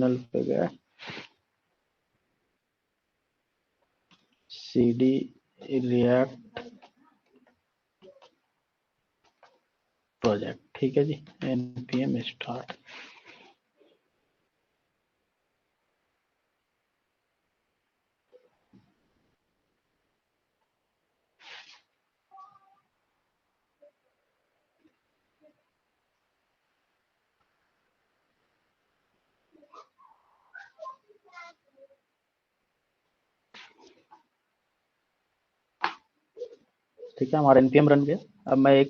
Terminal पे गया, cd react project, ठीक है जी, npm start। ठीक है, हमारा npm रन गया। अब मैं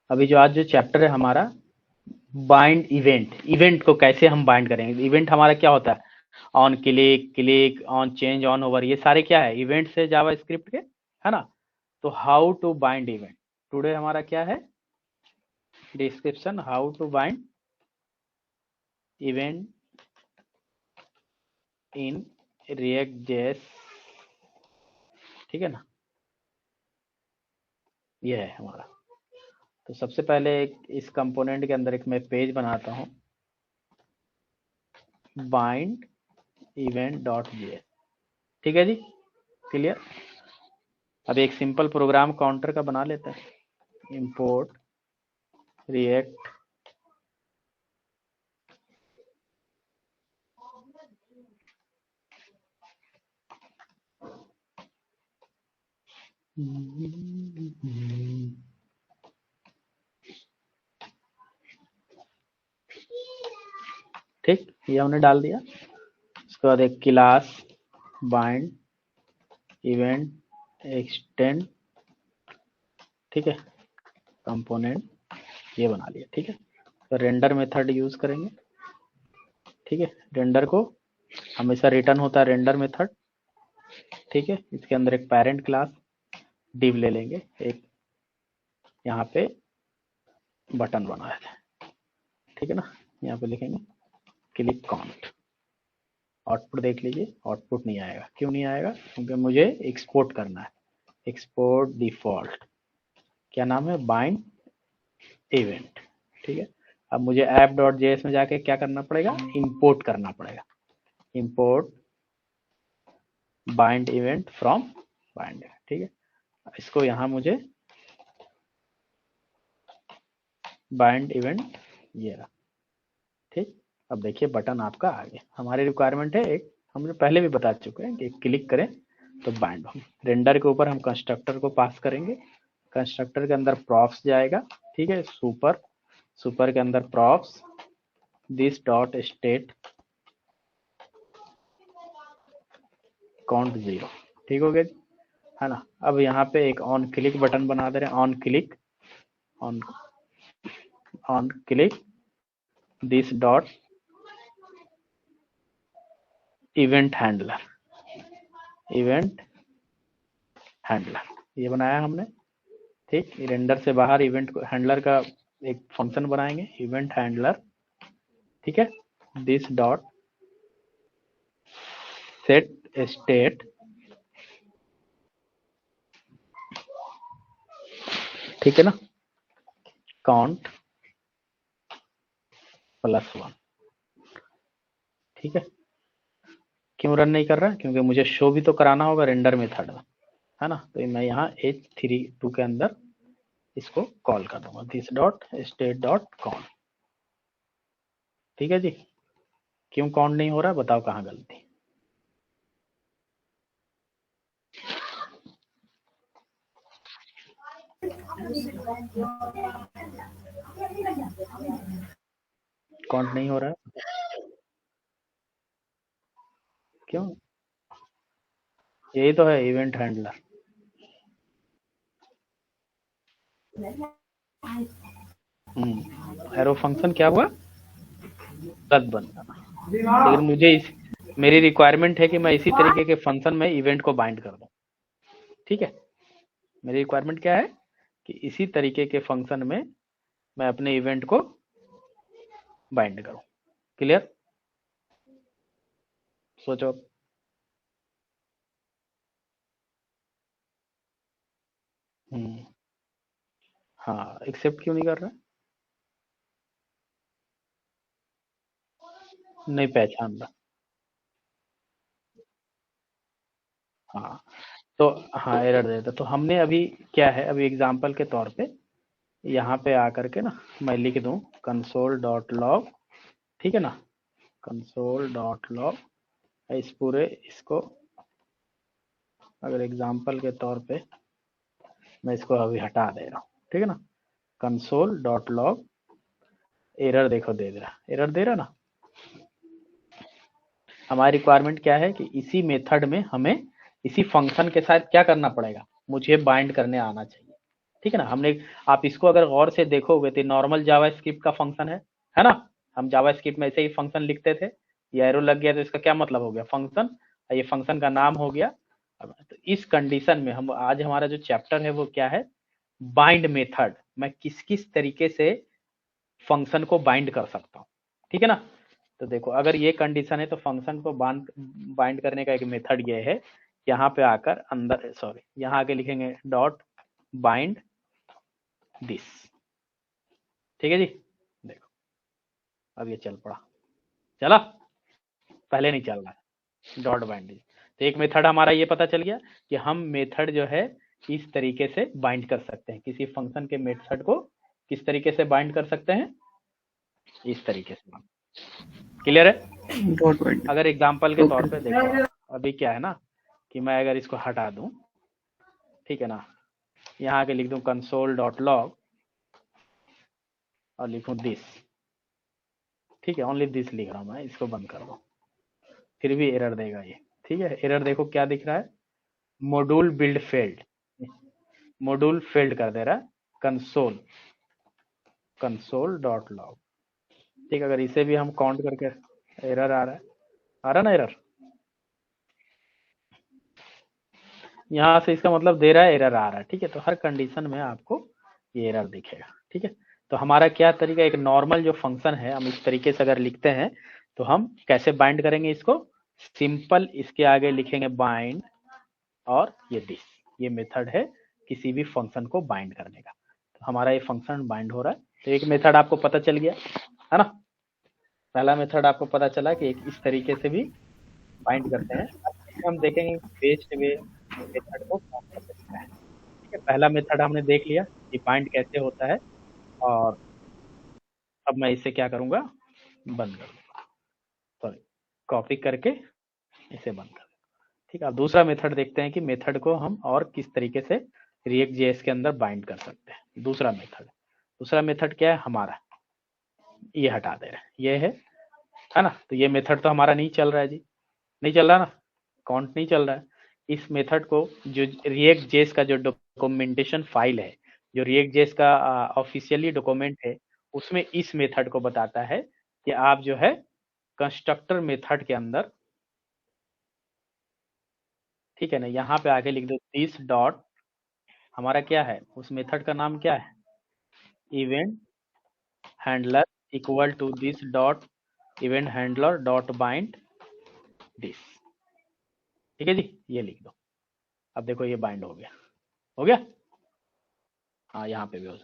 अभी जो आज जो चैप्टर है हमारा बाइंड इवेंट को कैसे हम बाइंड करेंगे। इवेंट हमारा क्या होता है, on click on change on over, ये सारे क्या है, इवेंट्स है जावा स्क्रिप्ट के, है ना। तो how to bind event, today हमारा क्या है, description how to bind event in React JS, ठीक है ना, ये है हमारा। तो सबसे पहले इस कंपोनेंट के अंदर एक मैं पेज बनाता हूँ, बाइंड इवेंट डॉट जेएस, ठीक है जी, क्लियर। अब एक सिंपल प्रोग्राम काउंटर का बना लेते हैं, इंपोर्ट रिएक्ट ठीक, ये हमने डाल दिया। उसके बाद एक क्लास बाइंड इवेंट एक्सटेंड, ठीक है, कंपोनेंट ये बना लिया, ठीक है। तो रेंडर मेथड यूज करेंगे, ठीक है। रेंडर को हमेशा रिटर्न होता है रेंडर मेथड, ठीक है। इसके अंदर एक पेरेंट क्लास डिव ले लेंगे, एक यहाँ पे बटन बनाया था, ठीक है ना। यहाँ पे लिखेंगे क्लिक काउंट, आउटपुट देख लीजिए, आउटपुट नहीं आएगा। क्यों नहीं आएगा, क्योंकि मुझे एक्सपोर्ट करना है, एक्सपोर्ट डिफॉल्ट, क्या नाम है, बाइंड इवेंट, ठीक है। अब मुझे ऐप डॉट जेएस में जाके क्या करना पड़ेगा, इंपोर्ट करना पड़ेगा, import bind event from bind, ठीक है। इसको यहाँ मुझे बाइंड इवेंट ये रहा, ठीक। अब देखिए बटन आपका आ गया। हमारी रिक्वायरमेंट है एक, हमने पहले भी बता चुके हैं कि क्लिक करें तो बाइंड हो। रेंडर के ऊपर हम कंस्ट्रक्टर को पास करेंगे, कंस्ट्रक्टर के अंदर प्रॉप्स जाएगा, ठीक है, सुपर के अंदर props this dot state count 0, ठीक हो गया, है ना। अब यहाँ पे एक ऑन क्लिक बटन बना दे रहे हैं, on click this dot event handler ये बनाया हमने, ठीक। रेंडर से बाहर इवेंट हैंडलर का एक फंक्शन बनाएंगे, इवेंट हैंडलर, ठीक है, दिस डॉट सेट स्टेट, ठीक है ना, काउंट +1, ठीक है। क्यों रन नहीं कर रहा है, क्योंकि मुझे शो भी तो कराना होगा रेंडर मेथड में, है ना। तो मैं यहाँ h32 के अंदर इसको कॉल कर दूंगा, this dot state dot count, ठीक है जी। क्यों काउंट नहीं हो रहा, बताओ कहाँ गलती। काउंट नहीं हो रहा है, क्यों, यही तो है इवेंट हैंडलर। एरो फंक्शन क्या हुआ, रद्द बन जाना। लेकिन मुझे मेरी रिक्वायरमेंट है कि मैं इसी तरीके के फंक्शन में इवेंट को बाइंड कर दूं, ठीक है। मेरी रिक्वायरमेंट क्या है कि इसी तरीके के फंक्शन में मैं अपने इवेंट को बाइंड करूं, क्लियर, सोचो। हाँ, एक्सेप्ट क्यों नहीं कर रहा, नहीं पहचान रहा। हाँ तो हाँ एरर देता। तो हमने अभी क्या है, अभी एग्जांपल के तौर पे यहाँ पे आकर के ना मैं लिख दूं कंसोल डॉट लॉग, ठीक है ना, कंसोल डॉट लॉग, इस पूरे इसको अगर एग्जांपल के तौर पे मैं इसको अभी हटा दे रहा हूँ, ठीक है ना, कंसोल डॉट लॉग एरर देखो दे दे रहा, एरर दे रहा ना। हमारी रिक्वायरमेंट क्या है कि इसी मेथड में हमें इसी फंक्शन के साथ क्या करना पड़ेगा, मुझे बाइंड करने आना चाहिए, ठीक है ना। हमने, आप इसको अगर गौर से देखोगे तो नॉर्मल जावास्क्रिप्ट का फंक्शन है ना। हम जावास्क्रिप्ट में ऐसे ही फंक्शन लिखते थे, ये एरो लग गया तो इसका क्या मतलब हो गया, फंक्शन, ये फंक्शन का नाम हो गया। तो इस कंडीशन में हम आज हमारा जो चैप्टर है वो क्या है, बाइंड मेथड, मैं किस किस तरीके से फंक्शन को बाइंड कर सकता हूँ, ठीक है ना। तो देखो अगर ये कंडीशन है तो फंक्शन को बाइंड करने का एक मेथड ये है, यहाँ पे आकर अंदर, सॉरी यहाँ आके लिखेंगे डॉट बाइंड दिस, ठीक है जी। देखो अब ये चल पड़ा, चला, पहले नहीं चल रहा है, डॉट बाइंड दिस। तो एक मेथड हमारा ये पता चल गया कि हम मेथड जो है इस तरीके से बाइंड कर सकते हैं, किसी फंक्शन के मेथड को किस तरीके से बाइंड कर सकते हैं, इस तरीके से। क्लियर है। Dot bind. अगर एग्जांपल के तौर पे देखो, अभी क्या है ना कि मैं अगर इसको हटा दूं, ठीक है ना, यहाँ आके लिख दूं कंसोल डॉट लॉग और लिखूं दिस, ठीक है, ओनली दिस लिख रहा हूं मैं, इसको बंद कर दो, फिर भी एरर देगा ये, ठीक है। एरर देखो क्या दिख रहा है, module build failed, module failed कर दे रहा है, कंसोल कंसोल डॉट लॉग, ठीक है। अगर इसे भी हम काउंट करके, एरर आ रहा है, आ रहा ना एरर, यहाँ से इसका मतलब दे रहा है एरर आ रहा है, ठीक है। तो हर कंडीशन में आपको ये एरर दिखेगा, ठीक है। तो हमारा क्या तरीका, एक नॉर्मल जो फंक्शन है हम इस तरीके से अगर लिखते हैं तो हम कैसे बाइंड करेंगे इसको, सिंपल इसके आगे लिखेंगे बाइंड और ये दिस, ये मेथड है किसी भी फंक्शन को बाइंड करने का। तो हमारा ये फंक्शन बाइंड हो रहा है, तो एक मेथड आपको पता चल गया है ना। पहला मेथड आपको पता चला कि एक इस तरीके से भी बाइंड करते हैं। अब हम देखेंगे बेस्ट वे मेथड को कौन सा तरीका है, ठीक है। पहला मेथड हमने देख लिया कि बाइंड कैसे होता है, और अब मैं इसे क्या करूंगा, बंद कर दूंगा, सॉरी कॉपी करके इसे बंद कर दूंगा, ठीक है। अब दूसरा मेथड देखते हैं कि मेथड को हम और किस तरीके से रिएक्ट जेएस के अंदर बाइंड कर सकते हैं। दूसरा मेथड क्या है हमारा, ये हटा दे रहे हैं, ये है ना। तो ये मेथड तो हमारा नहीं चल रहा है जी, नहीं चल रहा ना, काउंट नहीं चल रहा है। इस मेथड को, जो रिएक्ट जेएस का जो डॉक्यूमेंटेशन फाइल है, जो रिएक्ट जेएस का ऑफिशियली डॉक्यूमेंट है, उसमें इस मेथड को बताता है कि आप जो है कंस्ट्रक्टर मेथड के अंदर, ठीक है ना, यहाँ पे आके लिख दो दिस डॉट, हमारा क्या है उस मेथड का नाम क्या है, event handler equal to this dot event handler dot bind this, ठीक है जी, ये लिख दो। अब देखो ये बाइंड हो गया, हो गया, हाँ यहाँ पे भी हो।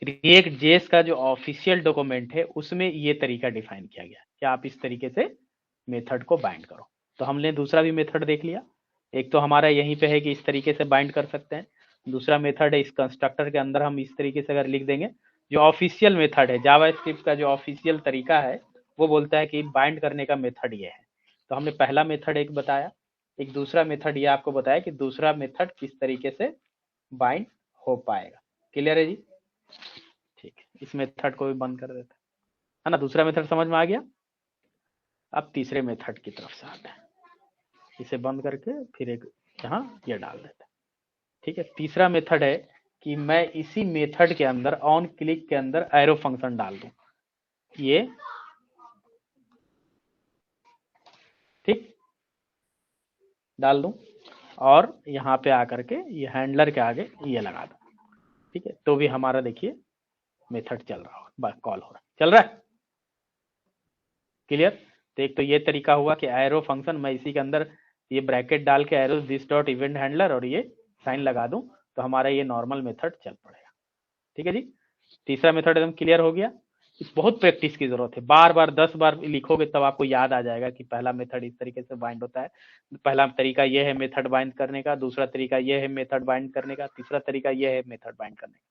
रिएक्ट जेएस का जो ऑफिशियल डॉक्यूमेंट है उसमें ये तरीका डिफाइन किया गया कि आप इस तरीके से मेथड को बाइंड करो। तो हमने दूसरा भी मेथड देख लिया, एक तो हमारा यहीं पे है कि इस तरीके से बाइंड कर सकते हैं, दूसरा मेथड है इस कंस्ट्रक्टर के अंदर हम इस तरीके से अगर लिख देंगे। जो ऑफिशियल मेथड है जावास्क्रिप्ट का, जो ऑफिशियल तरीका है वो बोलता है कि बाइंड करने का मेथड ये है। तो हमने पहला मेथड एक बताया, एक दूसरा मेथड ये आपको बताया कि दूसरा मेथड किस तरीके से बाइंड हो पाएगा। क्लियर है जी, ठीक है, इस मेथड को भी बंद कर देते है ना। दूसरा मेथड समझ में आ गया। अब तीसरे मेथड की तरफ से आते हैं, इसे बंद करके फिर एक यहाँ ये डाल देते हैं, ठीक है। तीसरा मेथड है कि मैं इसी मेथड के अंदर ऑन क्लिक के अंदर एरो फंक्शन डाल दूं, ये ठीक डाल दूं, और यहाँ पे आकर के ये हैंडलर के आगे ये लगा दूं, ठीक है। तो भी हमारा देखिए मेथड चल रहा हो, कॉल हो रहा है, चल रहा है, क्लियर। तो एक तो ये तरीका हुआ कि एरो फंक्शन मैं इसी के अंदर ये ब्रैकेट डाल के arrow this dot event handler और ये साइन लगा दूं तो हमारा ये नॉर्मल मेथड चल पड़ेगा, ठीक है जी। तीसरा मेथड एकदम क्लियर हो गया। बहुत प्रैक्टिस की जरूरत है, बार बार 10 बार लिखोगे तब आपको याद आ जाएगा कि पहला मेथड इस तरीके से बाइंड होता है, पहला तरीका ये है मेथड बाइंड करने का, दूसरा तरीका ये है मेथड बाइंड करने का, तीसरा तरीका ये है मेथड बाइंड करने का।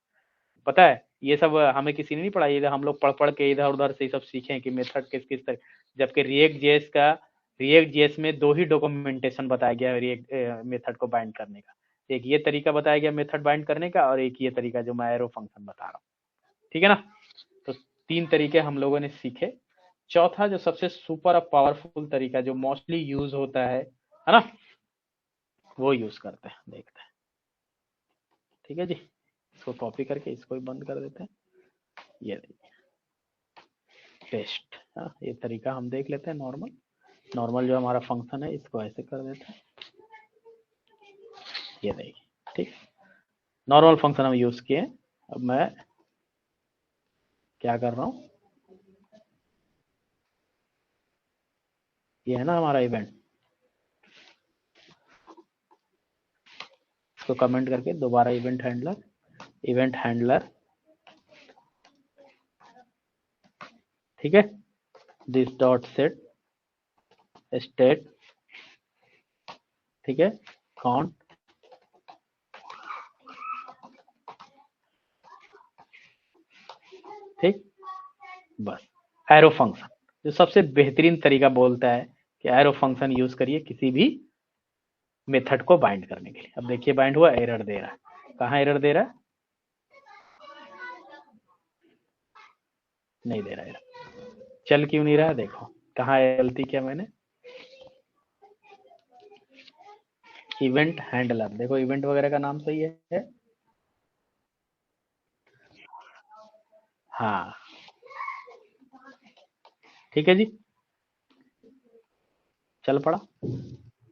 पता है ये सब हमें किसी ने नहीं पढ़ाई, इधर हम लोग पढ़ पढ़ के इधर उधर से सब सीखे कि मेथड किस किस तरह, जबकि रिएक्ट जेएस में दो ही डॉक्यूमेंटेशन बताया गया है रिएक्ट मेथड को बाइंड करने का, एक ये तरीका बताया गया मेथड बाइंड करने का और एक ये तरीका जो मैं एरो फंक्शन बता रहा हूँ, ठीक है ना। तो 3 तरीके हम लोगों ने सीखे। चौथा जो सबसे सुपर पावरफुल तरीका जो मोस्टली यूज होता है ना, वो यूज करते हैं, देखते हैं। ठीक है जी, इसको कॉपी करके इसको भी बंद कर देते हैं। ये देखिए टेस्ट, ये तरीका हम देख लेते हैं। नॉर्मल जो हमारा फंक्शन है इसको ऐसे कर देते हैं, ये देखिए ठीक, नॉर्मल फंक्शन हम यूज किए। अब मैं क्या कर रहा हूँ, ये है ना हमारा इवेंट, इसको कमेंट करके दोबारा इवेंट हैंडलर ठीक है, दिस डॉट सेट स्टेट ठीक है, काउंट ठीक, बस एरो फंक्शन जो सबसे बेहतरीन तरीका बोलता है कि एरो फंक्शन यूज करिए किसी भी मेथड को बाइंड करने के लिए। अब देखिए बाइंड हुआ, एरर दे रहा है, कहाँ एरर दे रहा है, नहीं दे रहा है, चल क्यों नहीं रहा है, देखो कहाँ गलती किया मैंने, इवेंट हैंडलर, देखो इवेंट वगैरह का नाम सही है, हाँ ठीक है जी, चल पड़ा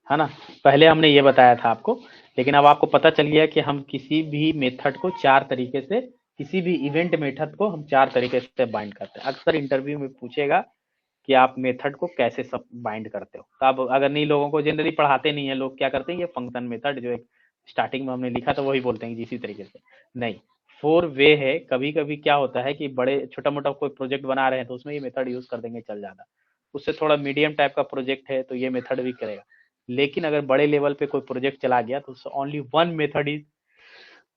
है ना। पहले हमने ये बताया था आपको, लेकिन अब आपको पता चल गया कि हम किसी भी मेथड को 4 तरीके से, किसी भी इवेंट मेथड को हम 4 तरीके से बाइंड करते हैं। अक्सर इंटरव्यू में पूछेगा कि आप मेथड को कैसे सब बाइंड करते हो, तो अब अगर नहीं, लोगों को जनरली पढ़ाते नहीं है, लोग क्या करते हैं ये फंक्शन मेथड जो एक स्टार्टिंग में हमने लिखा था वही बोलते हैं इसी तरीके से, नहीं 4 वे है। कभी कभी क्या होता है कि बड़े छोटा मोटा कोई प्रोजेक्ट बना रहे हैं तो उसमें ये मेथड यूज कर देंगे चल जाता, उससे थोड़ा मीडियम टाइप का प्रोजेक्ट है तो ये मेथड भी करेगा, लेकिन अगर बड़े लेवल पे कोई प्रोजेक्ट चला गया तो only one method is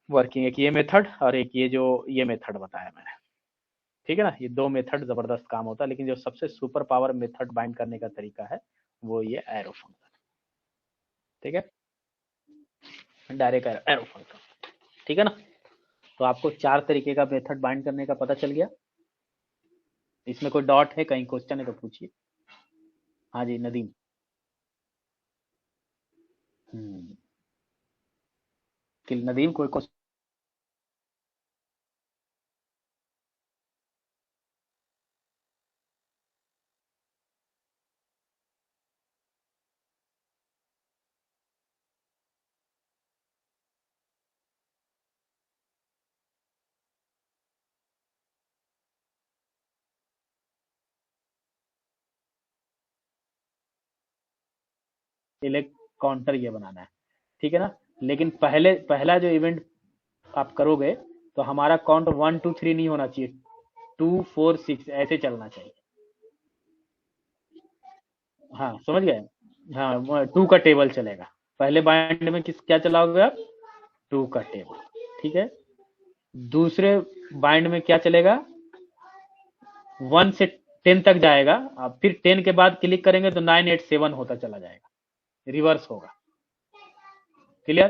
working, एक ये मेथड और एक ये जो ये मेथड बताया मैंने, ठीक है ना। ये 2 मेथड जबरदस्त काम होता है, लेकिन जो सबसे सुपर पावर मेथड बाइंड करने का तरीका है वो ये एरो फंक्शन, ठीक है, डायरेक्ट एरो फंक्शन, ठीक है ना। तो आपको 4 तरीके का मेथड बाइंड करने का पता चल गया। इसमें कोई डॉट है, कहीं क्वेश्चन है तो पूछिए। हाँ जी नदीम। कि नदीम कोई क्वेश्चन, इलेक्ट काउंटर ये बनाना है, ठीक है ना। लेकिन पहला जो इवेंट आप करोगे तो हमारा काउंट 1 2 3 नहीं होना चाहिए, 2 4 6 ऐसे चलना चाहिए। हाँ समझ गए, हाँ 2 का टेबल चलेगा, पहले बाइंड में किस क्या चलाओगे आप, 2 का टेबल, ठीक है। दूसरे बाइंड में क्या चलेगा, 1 से 10 तक जाएगा, आप फिर 10 के बाद क्लिक करेंगे तो 9 8 7 होता चला जाएगा, रिवर्स होगा, क्लियर,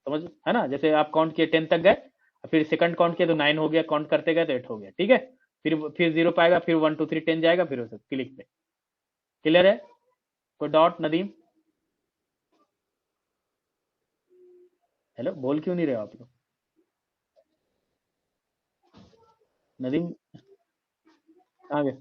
समझ है ना। जैसे आप काउंट किए 10 तक गए, फिर सेकंड काउंट किया तो 9 हो गया, काउंट करते गए तो 8 हो गया, ठीक है। फिर 0 पाएगा, फिर 1 2 3 10 जाएगा, फिर क्लिक पे, क्लियर है। कोई डाउट नदीम, हेलो बोल क्यों नहीं रहे हो आप लोग, नदीम आ गए,